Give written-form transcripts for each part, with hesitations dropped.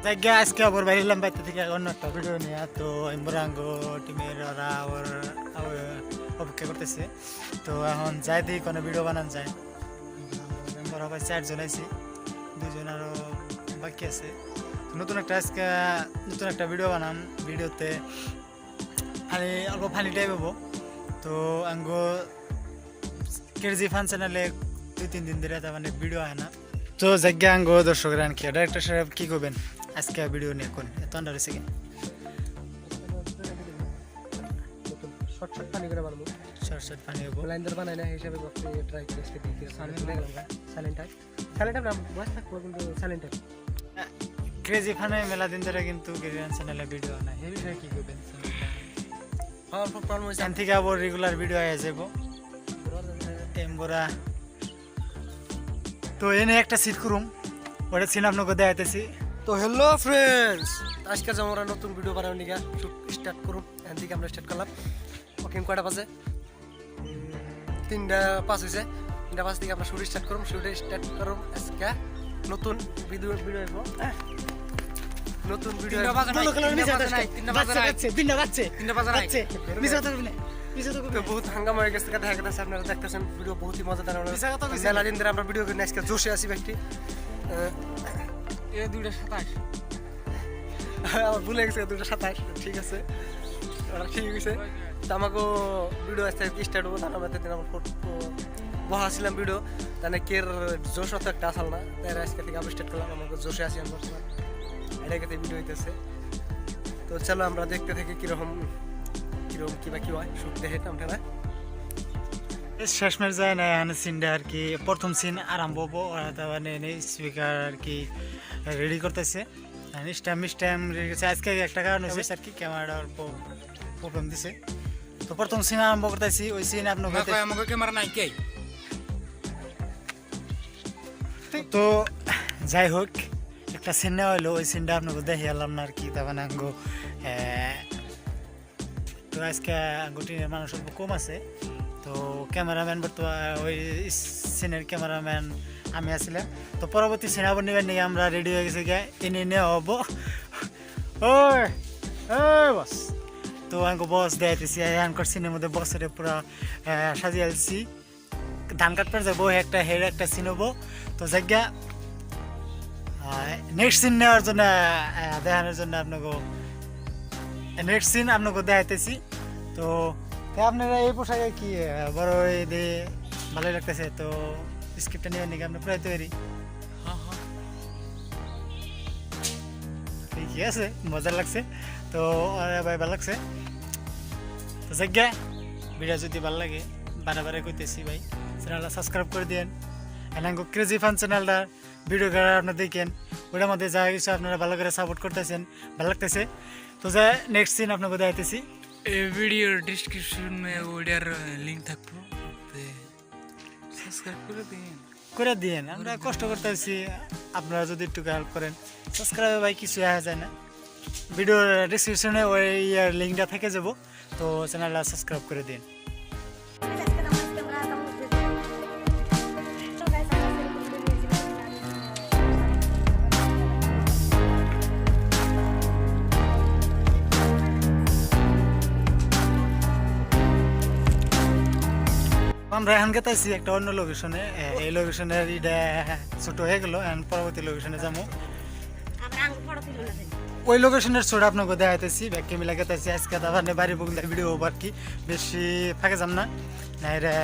জায়গা আজকে আবার বাইরেলাম বাইরে থেকে অন্য একটা ভিডিও নিয়ে। তো ইমরাঙ্গ টিমের ওরা আবার অপেক্ষা করতেছে। তো এখন যাই দিই কোনো ভিডিও বানান যায়। মেম্বার হবে 4 জন আছি, 2 জন আরও বাকি আছে। নতুন একটা আজকে নতুন একটা ভিডিও বানাম। ভিডিওতে অল্প ফানি টাইপ হবো। তো আঙ্গো কেজি ফান চ্যানেলে 2-3 দিন ধরে তার মানে ভিডিও হয় না। তো জায়গা আঙ্গো দর্শকরা আনকি ডাইরেক্টর সাহেব কি করবেন আজকে ভিডিও নিয়ে কোন এত আন্ডার হয়েছে কি শর্ট পানি করে বানাবো। শর্ট পানি হবো ব্লাইন্ডার বানাই না হিসাবে আপনি ট্রাই করে দেখতে সাইলেন্ট বয়স থাকবো কিন্তু সাইলেন্ট ক্রেজি ফানে মেলা দিন ধরে কিন্তু ক্রেজিয়ান চ্যানেলে ভিডিও না এই বিষয়ে কি করবেন এখান থেকে আবার রেগুলার ভিডিও আয়া যাবো এমবোরা। তো এনে একটা সিট করুম ওটা সিন আপনাকে দেখাইতেছি। তো হ্যালো ফ্রেন্ডস, আজকে আমরা নতুন ভিডিও বানাবো নিগা শুট স্টার্ট করুন। এখান থেকে আমরা স্টার্ট করলাম। ওকে কয়টা বাজে? 3:05 হয়েছে। 3:05 থেকে আমরা শুট স্টার্ট করুন। শুট স্টার্ট করুন আজকে নতুন ভিডিও হইব। নতুন ভিডিও বহুত হাঙ্গামা হয়ে গেছে। দেখা গেছে আপনারা দেখতেছেন ভিডিও বহুতই মজাদার। মেলা দিন ধরে আমরা ভিডিও করে আজকে জোশে আসি ব্যক্তি। 2:27 আমার ভুলে গেছে 2:27। ঠিক আছে, ঠিক আছে। তো আমাকে ভিডিও আসতে স্টার্ট হবো। তার মধ্যে দিন আমার বহা ছিলাম ভিডিও তাহলে কের জোশ অত একটা আসল না। তাই আজকে থেকে আমরা স্টার্ট করলাম। আমাকে জোশে আসি আমরা এটাকে ভিডিও হইতেছে। তো চলো আমরা দেখতে থাকি কিরকম কিবা কি হয় শুট দেখে আমরা শেষমের যায় না এখানে সিনটা আর কি প্রথম সিন আরম্ভ হবো। ওরা মানে স্পিকার আর কি রেডি করতেছে স্ট্যাম্প রেডি করছে। আজকে একটা কারণ হয়েছে আর কি ক্যামেরার প্রবলেম দিছে। তো প্রথম সিন আরম্ভ করতেছি। ওই সিন আপনার ক্যামেরা নাই কে। তো যাই হোক একটা সিন নেওয়া হলো। ওই সিনটা আপনাকে দেখে এলাম না আর কি। তার মানে আঙ্গো তো আজকে আঙ্গুটির মানুষ অল্প কম আছে। তো ক্যামেরাম্যান ওই সিনের ক্যামেরাম্যান আমি আসছিলাম। তো পরবর্তী সিন আবার নেবেন নিয়ে আমরা রেডি হয়ে গেছি গিয়ে এনে নেওয়া হবো। ওই বস তো আঙ্গো বস দেখাইতেছি আনকর সিনের মধ্যে বসের পুরা সাজিয়ে আসছি। ধান কাটবার যাবো একটা হেড একটা সিন হবো। তো জায়গা নেক্সট সিন নেওয়ার জন্য দেখানোর জন্য আপনাকে নেক্সট সিন আপনাকে দেখাইতেছি। তো আপনারা এই পোশাকে কি বড় দিয়ে ভালোই লাগতেছে। তো স্ক্রিপ্টটা নেওয়ার নাকি আপনার প্রায় তৈরি ঠিকই আছে, মজা লাগছে। তো ভাই ভালো লাগছে। তো জায়গা ভিডিও যদি ভালো লাগে বারে কইতেছি ভাই চ্যানেলটা সাবস্ক্রাইব করে দিন। এনাঙ্গো ক্রেজি ফান চ্যানেলটা ভিডিও করে আপনারা দেখেন। ওটার মধ্যে যা কিছু আপনারা ভালো করে সাপোর্ট করতেছেন, ভালো লাগতেছে। তো যা নেক্সট সিন আপনাকে দেখাইতেছি। এই ভিডিওর ডেসক্রিপশনে ওটার লিংক থাকবো, সাবস্ক্রাইব করে দিন। আমরা কষ্ট করতেছি, আপনারা যদি একটু হেল্প করেন। সাবস্ক্রাইব ভাই কিছু আসা যায় না। ভিডিওর ডেসক্রিপশনে ওই লিঙ্কটা থেকে যাব। তো চ্যানেলটা সাবস্ক্রাইব করে দিন। আমরা এখন গেতাইছি একটা অন্য লোকেশনে। এই লোকেশনের ইটা ছোট হয়ে গেল। এখন পরবর্তী লোকেশনে যাবো। ওই লোকেশনের ছোট আপনাকে দেখাইতেছি। ব্যাগকে মিলা গেতাইছি আজকে তারপর বাড়ি বগুলার ভিডিও আর কি বেশি ফাঁকে যাম না রে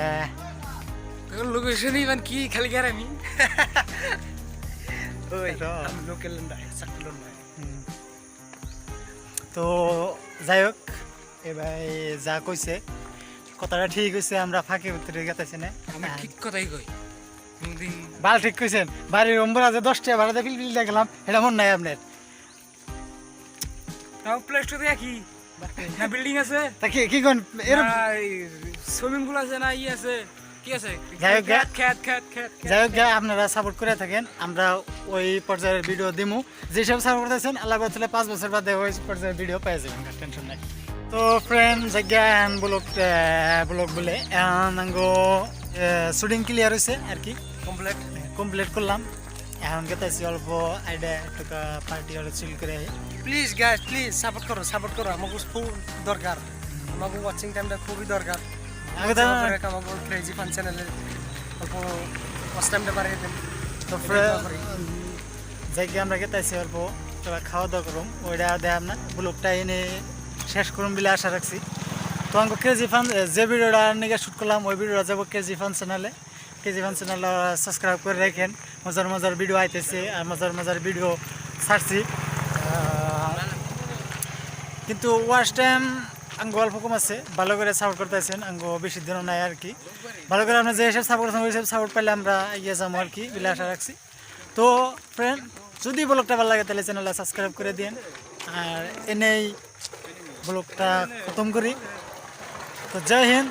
লোকেশন ইভেন কি খালি গ্যারামি তো যাই হোক এবার যা কইছে কথাটা ঠিক হয়েছে। আমরা ফাঁকে উত্তরে গেতেছি না, আমি ঠিক কথাই কই। ভালো ঠিক কইছেন। বাড়ির অম্বর আছে 10টা ভাড়াতে ফিল দেখলাম, এটা মন নাই আপনার? প্লে স্টোরে কি না বিল্ডিং আছে তা কি কোন সুইমিং পুল আছে না আছে কি আছে? যাই হোক আপনারা সাপোর্ট করে থাকেন। আমরা ওই পর্যায়ের ভিডিও দিমু। যেসব সাপোর্ট করতেছেন আল্লাহ করতে 5 বছর বাদে ওই পর্যায়ের ভিডিও পেয়ে যাবেন, টেনশন নাই। তো ফ্রেন্ড জায়গা ব্লগ বলে শুটিং ক্লিয়ার হয়েছে আর কি, কমপ্লিট করলাম। এখন গেতেছি অল্প আইডা একটু পার্টি হলে চিল করে প্লিজ গাইস প্লিজ সাপোর্ট করো আমাকে খুব দরকার আমাকে ওয়াচিং টাইমটা খুবই দরকার আগে তো আমাকে ক্রেজি ফান চ্যানেলে অল্প ওয়াচ টাইমটা বাড়িয়ে দেন তো যাই আমরা গেতেছি অল্প তোরা খাওয়া দাওয়া করুম ওইটা দেখাম না ব্লগটা এনে শেষ করুম বলে আশা রাখছি তো আমাকে কেজি ফান যে ভিডিওটা নিয়ে শ্যুট করলাম ওই ভিডিওটা যাবো কেজি ফান চ্যানেলে সাবস্ক্রাইব করে রাখেন মজার ভিডিও আইতেছে আর মজার ভিডিও ছাড়ছি কিন্তু ওয়াচ টাইম আঙ্গ অল্প কম আছে ভালো করে সাপোর্ট করতেছেন আঙ্গ বেশি দিনও নাই আর কি ভালো করে আমরা যে হিসাব সাপোর্ট করছেন ওই হিসাব সাপোর্ট পাইলে আমরা এগিয়ে যাবো আর কি বলে আশা রাখছি তো ফ্রেন্ড যদি ব্লগটা ভালো লাগে তাহলে চ্যানেলটা সাবস্ক্রাইব করে দিন আর এনেই ব্লগটা খতম করি তো জয় হিন্দ